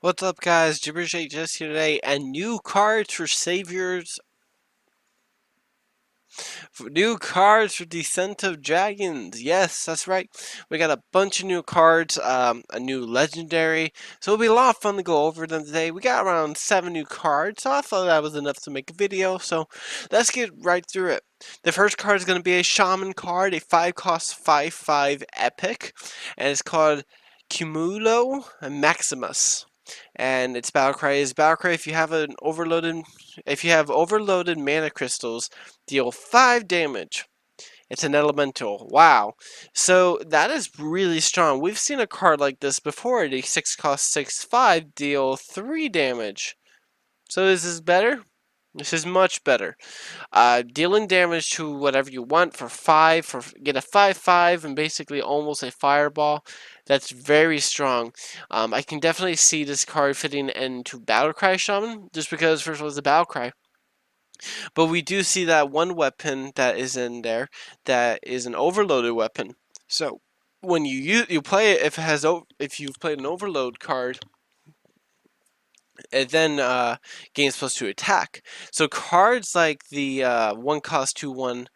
What's up, guys? Gibberish just here today, and new cards for Saviors, new cards for Descent of Dragons. Yes, that's right. We got a bunch of new cards, a new legendary. So it'll be a lot of fun to go over them today. We got around 7 new cards, so I thought that was enough to make a video. So let's get right through it. The first card is going to be a Shaman card, a 5-cost 5/5 epic, and it's called Cumulo Maximus. And its battle cry is battle cry. If you have overloaded mana crystals, deal 5 damage. It's an elemental. Wow. So that is really strong. We've seen a card like this before. The 6-cost 6/5 deal 3 damage. So is this better? This is much better. Dealing damage to whatever you want for 5, get a 5/5 and basically almost a fireball. That's very strong. I can definitely see this card fitting into Battlecry Shaman, just because first of all it's a Battlecry. But we do see that one weapon that is in there that is an overloaded weapon. So when you play it, if you've played an overload card, it then gains +2 attack. So cards like the 1-cost 2/1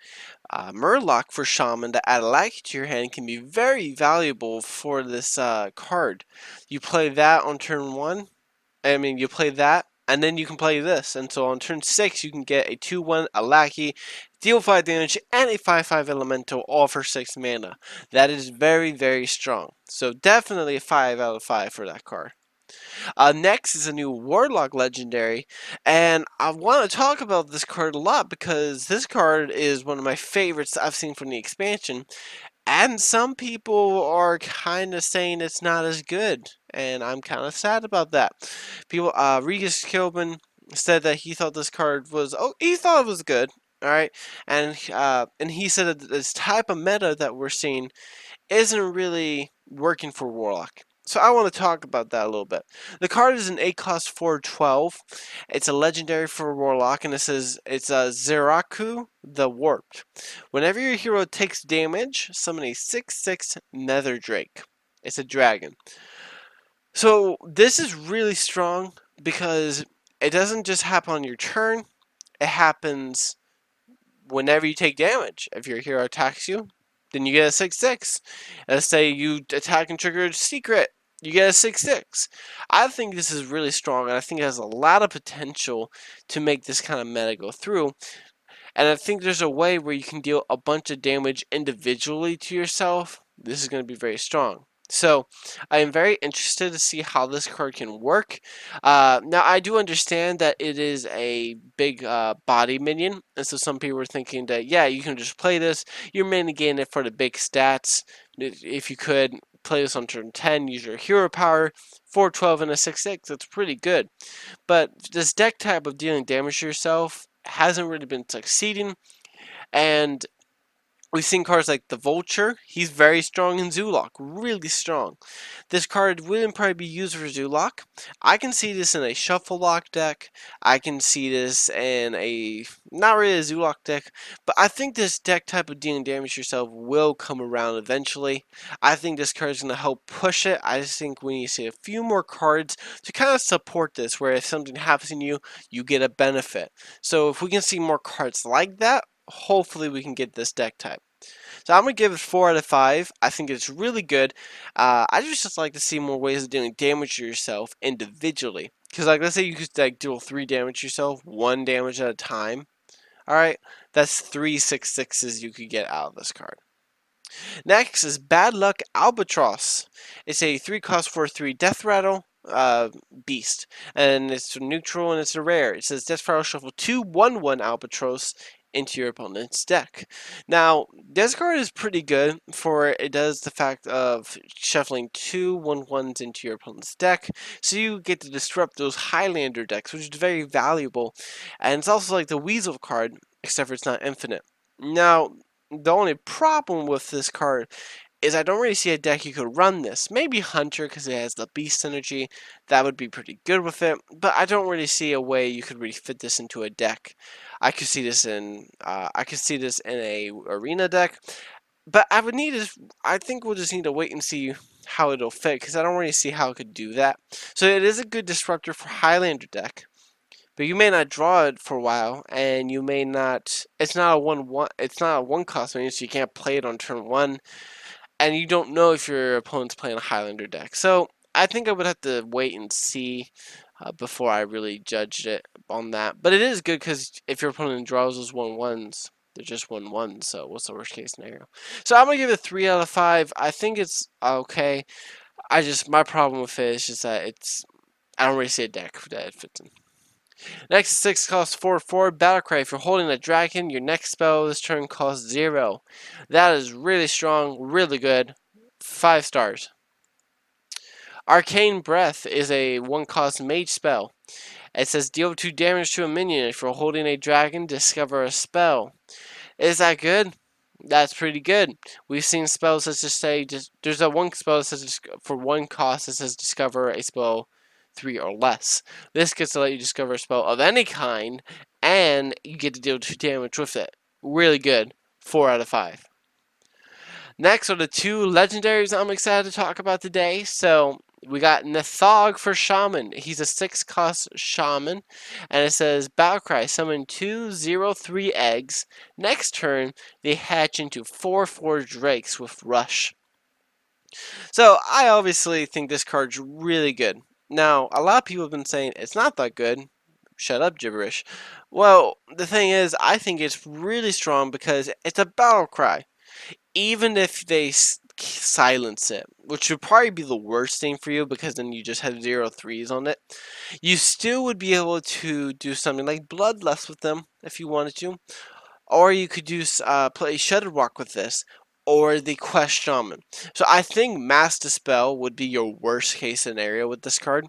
Murloc for Shaman that add a lackey to your hand can be very valuable for this card. You play that on turn 1, you play that, and then you can play this. And so on turn 6, you can get a 2/1, a lackey, deal 5 damage, and a 5/5 elemental, all for 6 mana. That is very, very strong. So definitely a 5 out of 5 for that card. Next is a new Warlock legendary, and I want to talk about this card a lot because this card is one of my favorites I've seen from the expansion, and some people are kind of saying it's not as good, and I'm kind of sad about that. Regis said that he thought this card was, he thought it was good, all right, and he said that this type of meta that we're seeing isn't really working for Warlock. So I want to talk about that a little bit. The card is an 8-cost 4/12. It's a legendary for Warlock, and it says it's a Zeraku the Warped. Whenever your hero takes damage, summon a 6/6 Nether Drake. It's a dragon. So this is really strong because it doesn't just happen on your turn. It happens whenever you take damage. If your hero attacks you, then you get a 6/6. Let's say you attack and trigger a secret, you get a 6/6. I think this is really strong, and I think it has a lot of potential to make this kind of meta go through. And I think there's a way where you can deal a bunch of damage individually to yourself. This is going to be very strong. So I am very interested to see how this card can work. Now I do understand that it is a big body minion, and so some people are thinking that yeah, you can just play this. You're mainly getting it for the big stats. If you could play this on turn 10, use your hero power, 4/12 and a 6/6. That's pretty good. But this deck type of dealing damage to yourself hasn't really been succeeding, and we've seen cards like the Vulture. He's very strong in Zoolock, really strong. This card wouldn't probably be used for Zoolock. I can see this in a Shuffle Lock deck. I can see this in a, not really a Zoolock deck, but I think this deck type of dealing damage to yourself will come around eventually. I think this card is going to help push it. I just think we need to see a few more cards to kind of support this, where if something happens to you, you get a benefit. So if we can see more cards like that, hopefully we can get this deck type. So I'm going to give it 4 out of 5. I think it's really good. I just like to see more ways of dealing damage to yourself individually. Because like, let's say you could like deal 3 damage to yourself, 1 damage at a time. Alright, that's 3 6/6s you could get out of this card. Next is Bad Luck Albatross. It's a 3-cost 4/3 Death Rattle beast, and it's neutral and it's a rare. It says Death Rattle shuffle 2 1/1 Albatross into your opponent's deck. Now, this card is pretty good for it does the fact of shuffling 2 1/1s into your opponent's deck, so you get to disrupt those Highlander decks, which is very valuable. And it's also like the Weasel card, except for it's not infinite. Now, the only problem with this card is I don't really see a deck you could run this. Maybe Hunter because it has the Beast energy. That would be pretty good with it. But I don't really see a way you could really fit this into a deck. I could see this in a arena deck. But I think we'll just need to wait and see how it'll fit, because I don't really see how it could do that. So it is a good disruptor for Highlander deck. But you may not draw it for a while, and you may not. It's not a one. It's not a one cost minion, so you can't play it on turn one, and you don't know if your opponent's playing a Highlander deck. So I think I would have to wait and see before I really judged it on that. But it is good because if your opponent draws those 1/1s, they're just 1/1. So what's the worst case scenario? So I'm gonna give it 3 out of 5. I think it's okay. My problem with it is just that I don't really see a deck that it fits in. Next is 6 costs 4/4 Battlecry. If you're holding a dragon, your next spell this turn costs 0. That is really strong, really good. 5 stars. Cain Breath is a 1 cost mage spell. It says deal 2 damage to a minion. If you're holding a dragon, discover a spell. Is that good? That's pretty good. We've seen spells such as say there's a 1 spell that says for 1 cost that says discover a spell 3 or less. This gets to let you discover a spell of any kind, and you get to deal 2 damage with it. Really good. 4 out of 5. Next are the 2 legendaries I'm excited to talk about today. So we got Nethog for Shaman. He's a 6 cost Shaman, and it says Battlecry, summon 2/0/3 eggs. Next turn, they hatch into 4/4 drakes with Rush. So I obviously think this card's really good. Now, a lot of people have been saying it's not that good. Shut up, gibberish. Well, the thing is, I think it's really strong because it's a battle cry. Even if they silence it, which would probably be the worst thing for you because then you just have 0/3s on it, you still would be able to do something like Bloodlust with them if you wanted to. Or you could play Shudder Walk with this, or the Quest Shaman. So I think Mass Dispel would be your worst case scenario with this card.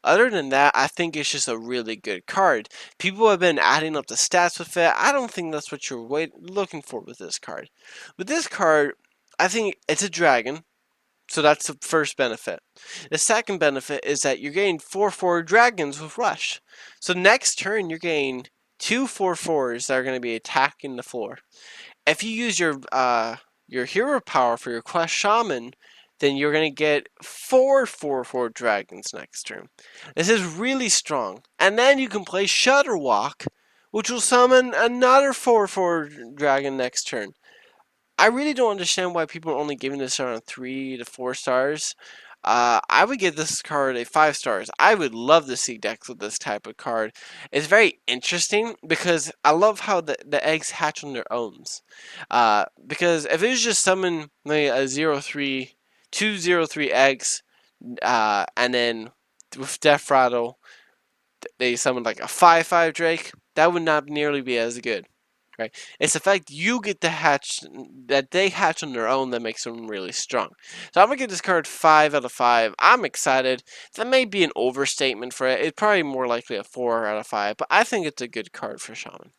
Other than that, I think it's just a really good card. People have been adding up the stats with it. I don't think that's what you're looking for with this card. With this card, I think it's a dragon. So that's the first benefit. The second benefit is that you're getting 4/4 dragons with Rush. So next turn, you're getting 2 4/4s that are going to be attacking the floor. If you use your hero power for your Quest Shaman, then you're going to get 4 4/4 dragons next turn. This is really strong. And then you can play Shudder Walk, which will summon another 4/4 dragon next turn. I really don't understand why people are only giving this around 3 to 4 stars. I would give this card a 5 stars. I would love to see decks with this type of card. It's very interesting because I love how the eggs hatch on their own. Because if it was just summon like a 0/3, 2/0/3 eggs, and then with Death Rattle, they summon like a 5/5 Drake, that would not nearly be as good. Right? It's the fact you get to hatch, that they hatch on their own, that makes them really strong. So I'm going to give this card 5 out of 5. I'm excited. That may be an overstatement for it. It's probably more likely a 4 out of 5, but I think it's a good card for Shaman.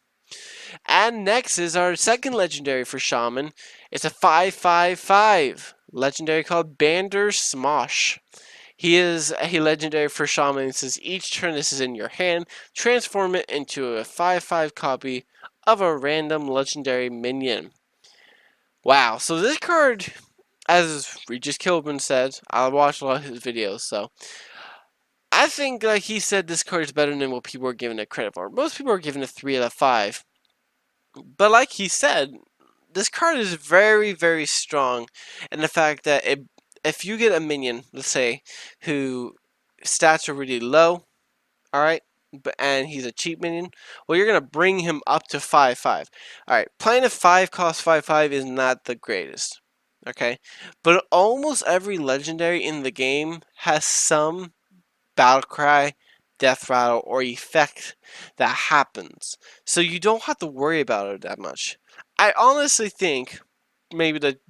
And next is our second legendary for Shaman. It's a 5/5/5 legendary called Bandar Smosh. He is a legendary for Shaman. It says each turn this is in your hand, transform it into a 5/5 copy of a random legendary minion. Wow, so this card, as Regis Kilburn said, I watched a lot of his videos, so I think, like he said, this card is better than what people are giving it credit for. Most people are giving it 3 out of 5. But like he said, this card is very, very strong in the fact that if you get a minion, let's say, who stats are really low, alright, and he's a cheap minion, well, you're going to bring him up to 5/5. Alright, playing a 5 cost 5/5 is not the greatest, okay? But almost every legendary in the game has some battle cry, death rattle, or effect that happens. So you don't have to worry about it that much. I honestly think maybe the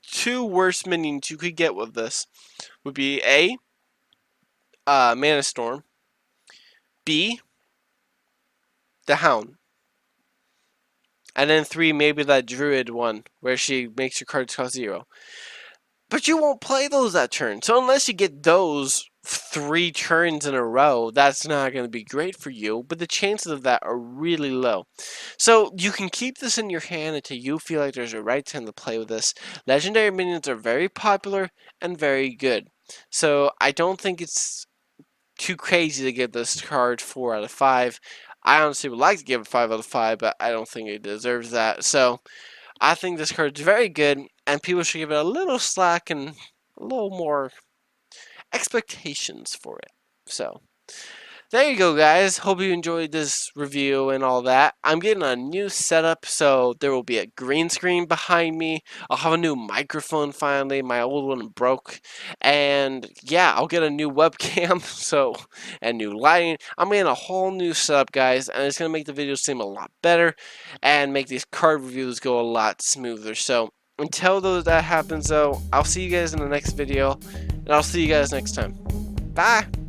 two worst minions you could get with this would be A, Mana Storm, B, the Hound, and then 3, maybe that Druid one where she makes your cards cost 0. But you won't play those that turn. So unless you get those, 3 turns in a row, that's not going to be great for you, but the chances of that are really low. So you can keep this in your hand until you feel like there's a right time to play with this. Legendary minions are very popular and very good. So I don't think it's too crazy to give this card 4 out of 5. I honestly would like to give it 5 out of 5, but I don't think it deserves that. So I think this card is very good, and people should give it a little slack and a little more expectations for it. So there you go, guys. Hope you enjoyed this review and all that. I'm getting a new setup, so there will be a green screen behind me. I'll have a new microphone finally. My old one broke. And yeah, I'll get a new webcam, so, and new lighting. I'm getting a whole new setup, guys, and it's going to make the videos seem a lot better and make these card reviews go a lot smoother. So until that happens, though, I'll see you guys in the next video, and I'll see you guys next time. Bye!